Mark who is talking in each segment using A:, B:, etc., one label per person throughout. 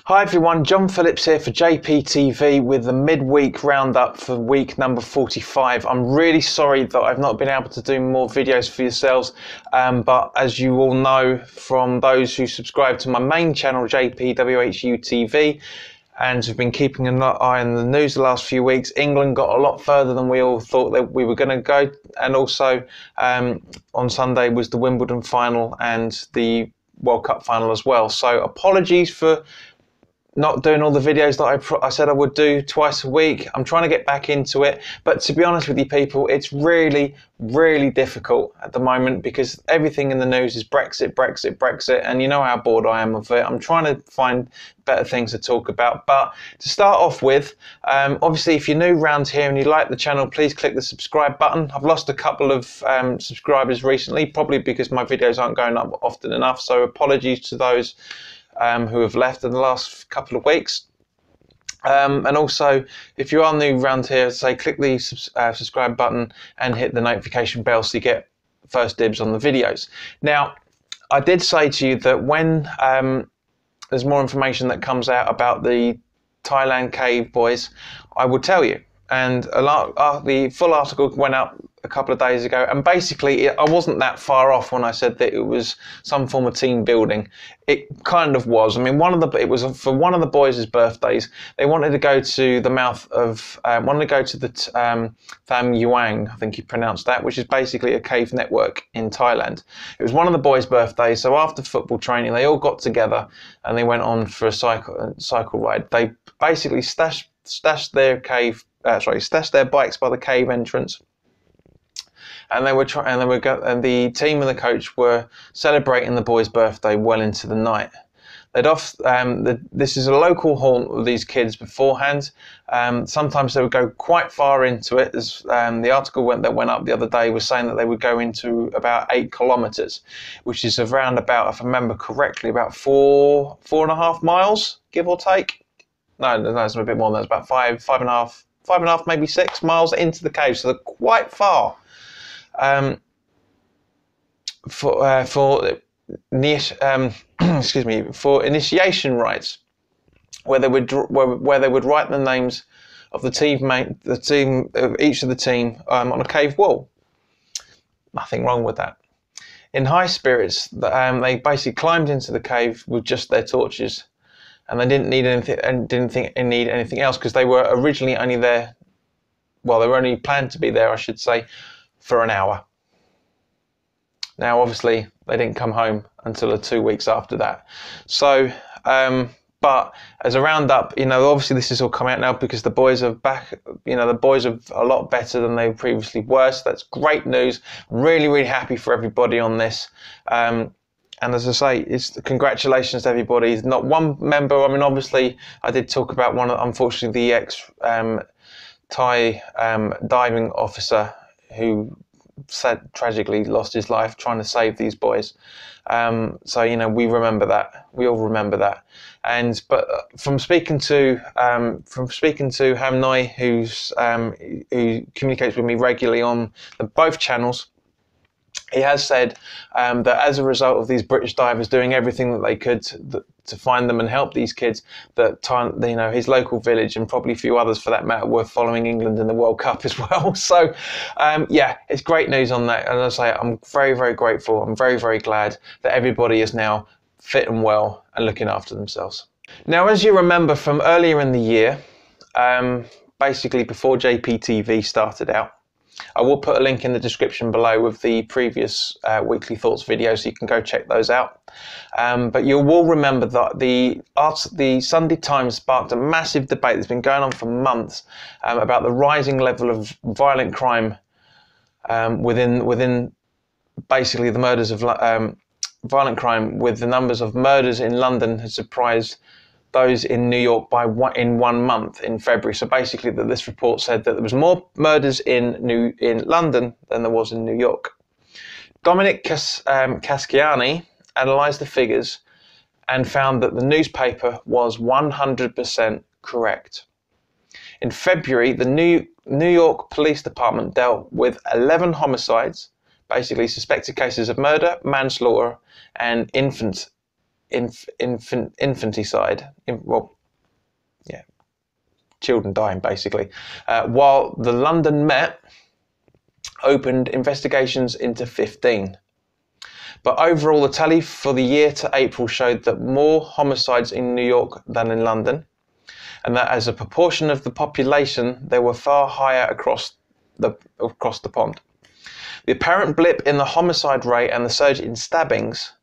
A: Hi everyone, John Phillips here for JPTV with the midweek roundup for week number 45. I'm really sorry that I've not been able to do more videos for yourselves, but as you all know from those who subscribe to my main channel JPWHUTV and have been keeping an eye on the news the last few weeks, England got a lot further than we all thought that we were going to go, and also on Sunday was the Wimbledon final and the World Cup final as well. So apologies for not doing all the videos that I said I would do twice a week. I'm trying to get back into it, but to be honest with you people, it's really difficult at the moment because everything in the news is Brexit, Brexit, Brexit, and you know how bored I am of it. I'm trying to find better things to talk about, but to start off with, obviously if you're new around here and you like the channel, please click the subscribe button. I've lost a couple of subscribers recently, probably because my videos aren't going up often enough, so apologies to those who have left in the last couple of weeks. And also, if you are new around here, say click the subscribe button and hit the notification bell so you get first dibs on the videos. Now, I did say to you that when there's more information that comes out about the Thailand cave boys, I will tell you. And the full article went up a couple of days ago, and basically I wasn't that far off when I said that it was some form of team building. It kind of was. I mean, it was for one of the boys' birthdays. They wanted to go to the mouth of, wanted to go to the Tham Luang, I think you pronounced that, which is basically a cave network in Thailand. It was one of the boys' birthdays, so after football training, they all got together and they went on for a cycle ride. They basically stashed their bikes by the cave entrance, and the team and the coach were celebrating the boy's birthday well into the night. This is a local haunt with these kids beforehand. Sometimes they would go quite far into it. As the article that went up the other day was saying that they would go into about 8 kilometers, which is around about, if I remember correctly, about 4.5 miles, give or take. No, it's a bit more than that. It's about five and a half, maybe 6 miles into the cave, so they're quite far. For initiation rites, where they would write the names of each of the team on a cave wall. Nothing wrong with that. In high spirits, they basically climbed into the cave with just their torches. And they didn't need anything, and didn't think they need anything else because they were originally only there. Well, they were only planned to be there, I should say, for an hour. Now, obviously, they didn't come home until 2 weeks after that. So, but as a roundup, you know, obviously this has all come out now because the boys are back. You know, the boys are a lot better than they previously were. So that's great news. Really happy for everybody on this. And as I say, it's congratulations to everybody. Not one member. I mean, obviously, I did talk about unfortunately, the ex-Thai diving officer who tragically lost his life trying to save these boys. So you know, we remember that. We all remember that. But from speaking to Ham Noi, who communicates with me regularly on both channels, he has said that as a result of these British divers doing everything that they could to find them and help these kids, that you know, his local village and probably a few others for that matter were following England in the World Cup as well. So yeah, it's great news on that. And as I say, I'm very grateful. I'm very glad that everybody is now fit and well and looking after themselves. Now, as you remember from earlier in the year, basically before JPTV started out, I will put a link in the description below with the previous Weekly Thoughts videos, so you can go check those out. But you will remember that the Sunday Times sparked a massive debate that's been going on for months about the rising level of violent crime within basically the murders of violent crime, with the numbers of murders in London has surprised those in New York in 1 month in February. So basically, this report said that there was more murders in London than there was in New York. Dominic Casciani analysed the figures and found that the newspaper was 100% correct. In February, the New York Police Department dealt with 11 homicides, basically suspected cases of murder, manslaughter, and infant infanticide. Well, yeah, children dying basically. While the London Met opened investigations into 15. But overall, the tally for the year to April showed that more homicides in New York than in London, and that as a proportion of the population, they were far higher across the pond. The apparent blip in the homicide rate and the surge in stabbings,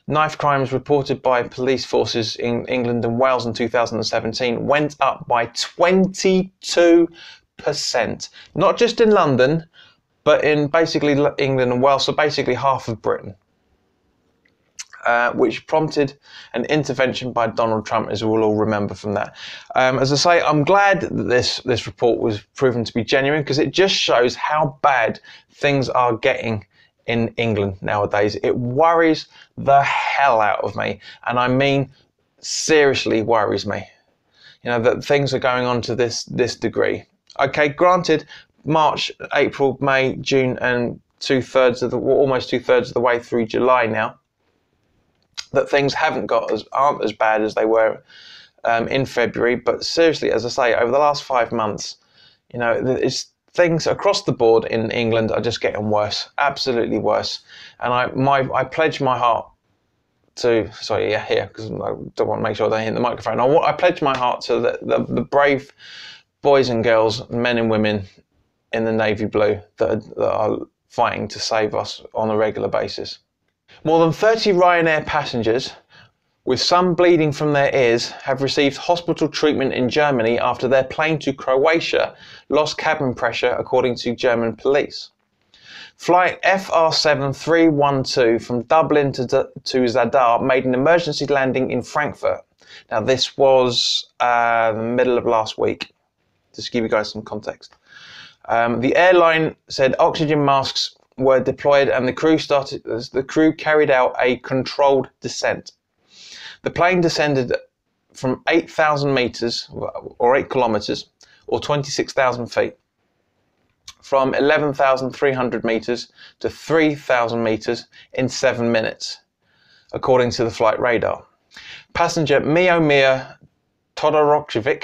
A: knife crimes reported by police forces in England and Wales in 2017 went up by 22%. Not just in London, but in basically England and Wales, so basically half of Britain. Which prompted an intervention by Donald Trump, as we'll all remember from that. As I say, I'm glad that this report was proven to be genuine, because it just shows how bad things are getting in England nowadays. It worries the hell out of me, and I mean seriously worries me. You know, that things are going on to this degree. Okay, granted, March, April, May, June, and almost 2/3 of the way through July now, that things aren't as bad as they were in February. But seriously, as I say, over the last 5 months, you know, things across the board in England are just getting worse, absolutely worse. And I pledge my heart to, because I don't want to make sure they hit the microphone. I pledge my heart to the brave boys and girls, men and women in the navy blue that are fighting to save us on a regular basis. More than 30 Ryanair passengers, with some bleeding from their ears, have received hospital treatment in Germany after their plane to Croatia lost cabin pressure, according to German police. Flight FR7312 from Dublin to Zadar made an emergency landing in Frankfurt. Now, this was the middle of last week, just to give you guys some context. The airline said oxygen masks were deployed and the crew carried out a controlled descent. The plane descended from 8,000 meters or 8 kilometers or 26,000 feet, from 11,300 meters to 3,000 meters in 7 minutes, according to the flight radar. Passenger Miomir Todorovic,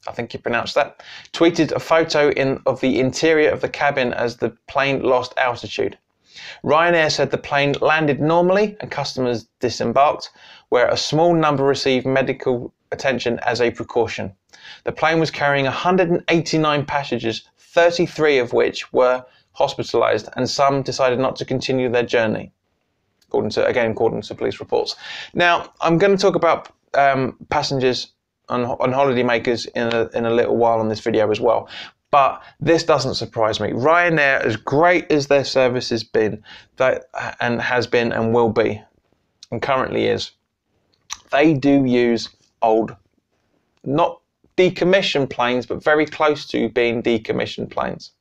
A: I think you pronounced that, tweeted a photo of the interior of the cabin as the plane lost altitude. Ryanair said the plane landed normally and customers disembarked, where a small number received medical attention as a precaution. The plane was carrying 189 passengers, 33 of which were hospitalized, and some decided not to continue their journey, according to police reports. Now, I'm going to talk about passengers on Holidaymakers in a little while on this video as well, but this doesn't surprise me. Ryanair, as great as their service has been, and has been and will be, and currently is, they do use old, not decommissioned planes, but very close to being decommissioned planes.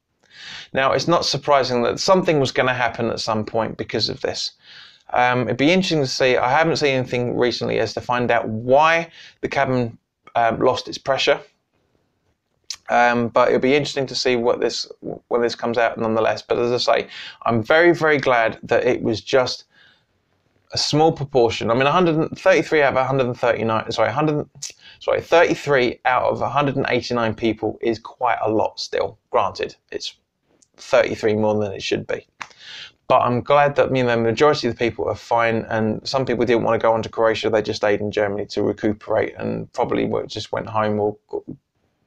A: Now, it's not surprising that something was going to happen at some point because of this. It'd be interesting to see. I haven't seen anything recently as to find out why the cabin lost its pressure, but it'll be interesting to see when this comes out nonetheless. But as I say, I'm very, very glad that it was just a small proportion. I mean, 133 out of 139, 33 out of 189 people is quite a lot still. Granted, it's 33 more than it should be. But I'm glad that, you know, the majority of the people are fine, and some people didn't want to go on to Croatia. They just stayed in Germany to recuperate and probably just went home or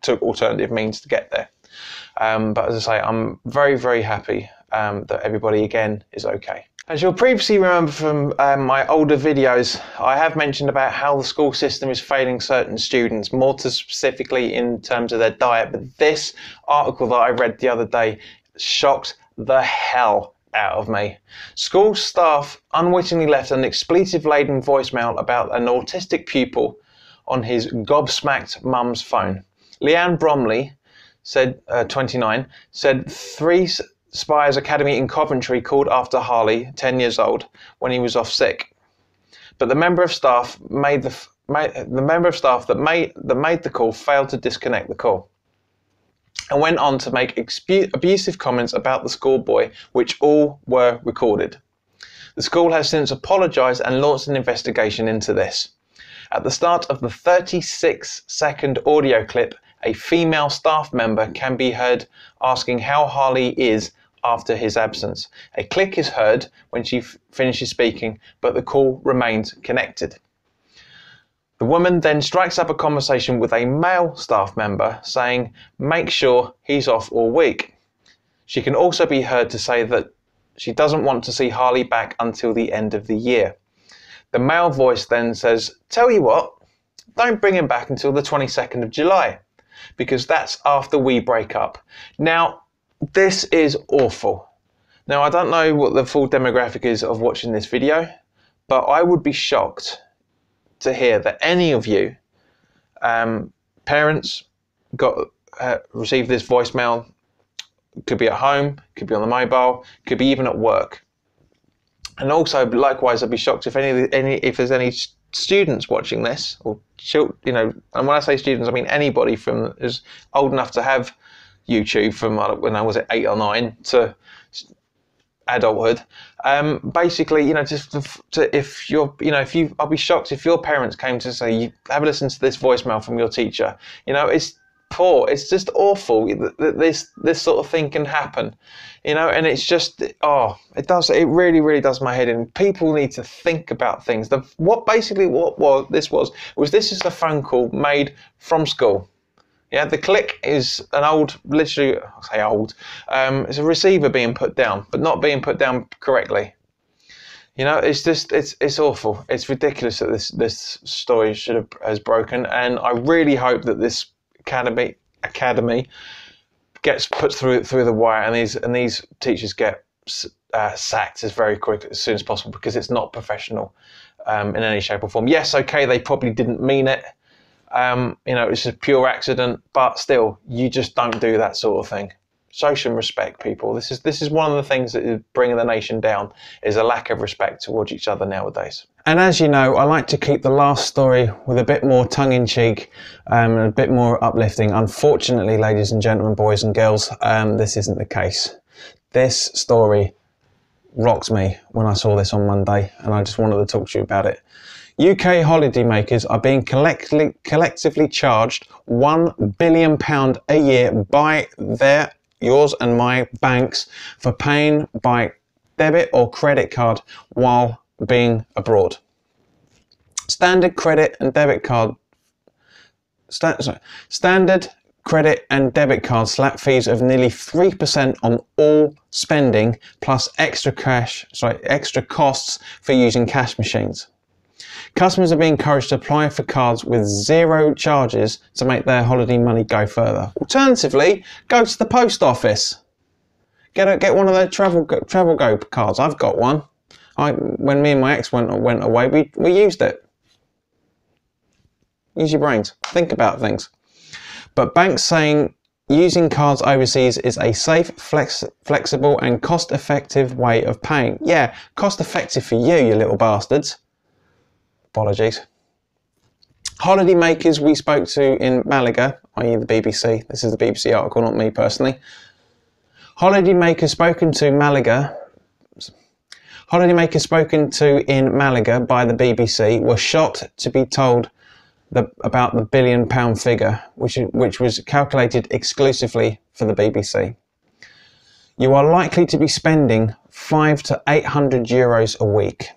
A: took alternative means to get there. But as I say, I'm very, very happy that everybody again is okay. As you'll previously remember from my older videos, I have mentioned about how the school system is failing certain students, more specifically in terms of their diet. But this article that I read the other day shocked the hell out of me. School staff unwittingly left an expletive-laden voicemail about an autistic pupil on his gobsmacked mum's phone. Leanne Bromley, 29, said 3 Spires Academy in Coventry called after Harley, 10 years old, when he was off sick. But the member of staff that made the call failed to disconnect the call, and went on to make abusive comments about the schoolboy, which all were recorded. The school has since apologised and launched an investigation into this. At the start of the 36-second audio clip, a female staff member can be heard asking how Harley is after his absence. A click is heard when she finishes speaking, but the call remains connected. The woman then strikes up a conversation with a male staff member saying, "Make sure he's off all week." She can also be heard to say that she doesn't want to see Harley back until the end of the year. The male voice then says, "Tell you what, don't bring him back until the 22nd of July, because that's after we break up." Now, this is awful. Now, I don't know what the full demographic is of watching this video, but I would be shocked to hear that any of you parents received this voicemail. Could be at home, could be on the mobile, could be even at work. And also, likewise, I'd be shocked if if there's any students watching this, or children, you know. And when I say students, I mean anybody from is old enough to have YouTube from when I was at 8 or 9 to adulthood. Basically, you know, if you're, you know, I'll be shocked if your parents came to say, "You have a listen to this voicemail from your teacher." You know, it's poor. It's just awful that this sort of thing can happen, you know. And it's just, oh, it really does my head in. People need to think about things. This is a phone call made from school. Yeah, the click is an old, literally, I say old, it's a receiver being put down, but not being put down correctly. You know, it's just, it's awful. It's ridiculous that this story has broken, and I really hope that this academy gets put through the wire, and these teachers get sacked as soon as possible, because it's not professional in any shape or form. Yes, okay, they probably didn't mean it. You know, it's a pure accident, but still, you just don't do that sort of thing. Show some respect, people. This is one of the things that is bringing the nation down, is a lack of respect towards each other nowadays. And as you know, I like to keep the last story with a bit more tongue-in-cheek and a bit more uplifting. Unfortunately, ladies and gentlemen, boys and girls, this isn't the case. This story rocked me when I saw this on Monday, and I just wanted to talk to you about it. UK holidaymakers are being collectively charged £1 billion a year by yours and my banks for paying by debit or credit card while being abroad. Standard credit and debit card slap fees of nearly 3% on all spending, plus extra costs for using cash machines. Customers are being encouraged to apply for cards with zero charges to make their holiday money go further. Alternatively, go to the post office. Get one of their travel go cards. I've got one. When me and my ex went away, we used it. Use your brains. Think about things. But banks saying using cards overseas is a safe, flexible and cost-effective way of paying. Yeah, cost-effective for you, you little bastards. Apologies. Holidaymakers we spoke to in Malaga, i.e. the BBC. This is the BBC article, not me personally. Holidaymakers spoken to in Malaga by the BBC were shocked to be told about the £1 billion figure, which was calculated exclusively for the BBC. You are likely to be spending €500 to €800 a week.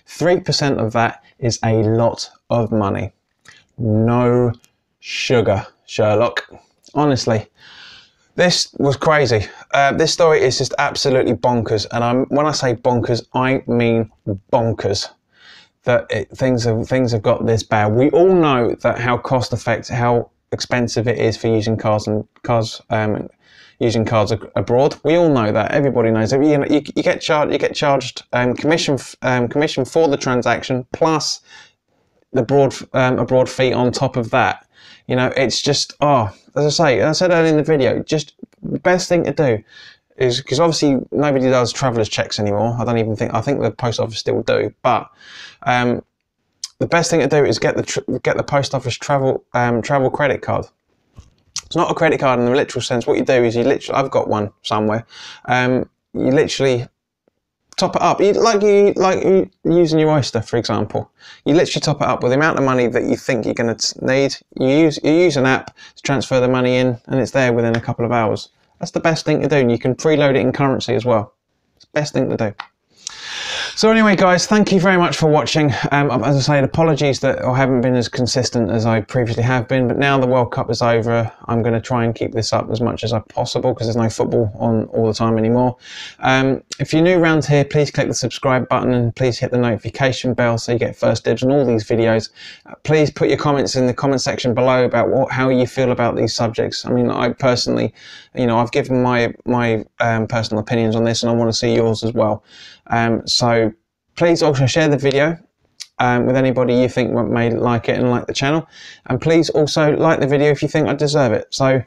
A: 3% of that is a lot of money. No sugar, Sherlock. Honestly, this was crazy. This story is just absolutely bonkers. And when I say bonkers, I mean bonkers. That things have got this bad. We all know that how expensive it is for using cards abroad. We all know that. Everybody knows that. You know, you get charged commission for the transaction plus the abroad fee on top of that. You know, it's just, as I said earlier in the video, just the best thing to do is, because obviously nobody does traveller's checks anymore. I think the post office still do, but the best thing to do is get the post office travel credit card. It's not a credit card in the literal sense. What you do is I've got one somewhere. You literally top it up. You using your Oyster, for example. You literally top it up with the amount of money that you think you're going to need. You use an app to transfer the money in, and it's there within a couple of hours. That's the best thing to do. And you can preload it in currency as well. It's the best thing to do. So anyway, guys, thank you very much for watching. As I say, apologies that I haven't been as consistent as I previously have been, but now the World Cup is over, I'm going to try and keep this up as much as possible because there's no football on all the time anymore. If you're new around here, please click the subscribe button and please hit the notification bell so you get first dibs on all these videos. Please put your comments in the comment section below about how you feel about these subjects. I mean, I personally, I've given my personal opinions on this, and I want to see yours as well. So please also share the video with anybody you think may like it and like the channel, and please also like the video if you think I deserve it. So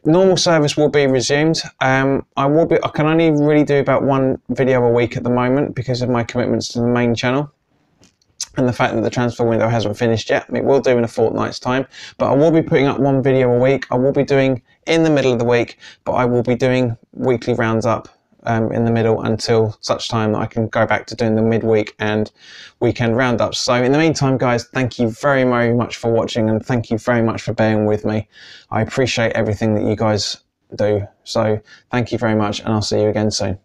A: normal service will be resumed. I can only really do about one video a week at the moment because of my commitments to the main channel and the fact that the transfer window hasn't finished yet. It will do in a fortnight's time, but I will be putting up one video a week. I will be doing in the middle of the week, but I will be doing weekly rounds up in the middle until such time that I can go back to doing the midweek and weekend roundups. So in the meantime, guys, thank you very, very much for watching, and thank you very much for bearing with me. I appreciate everything that you guys do. So thank you very much, and I'll see you again soon.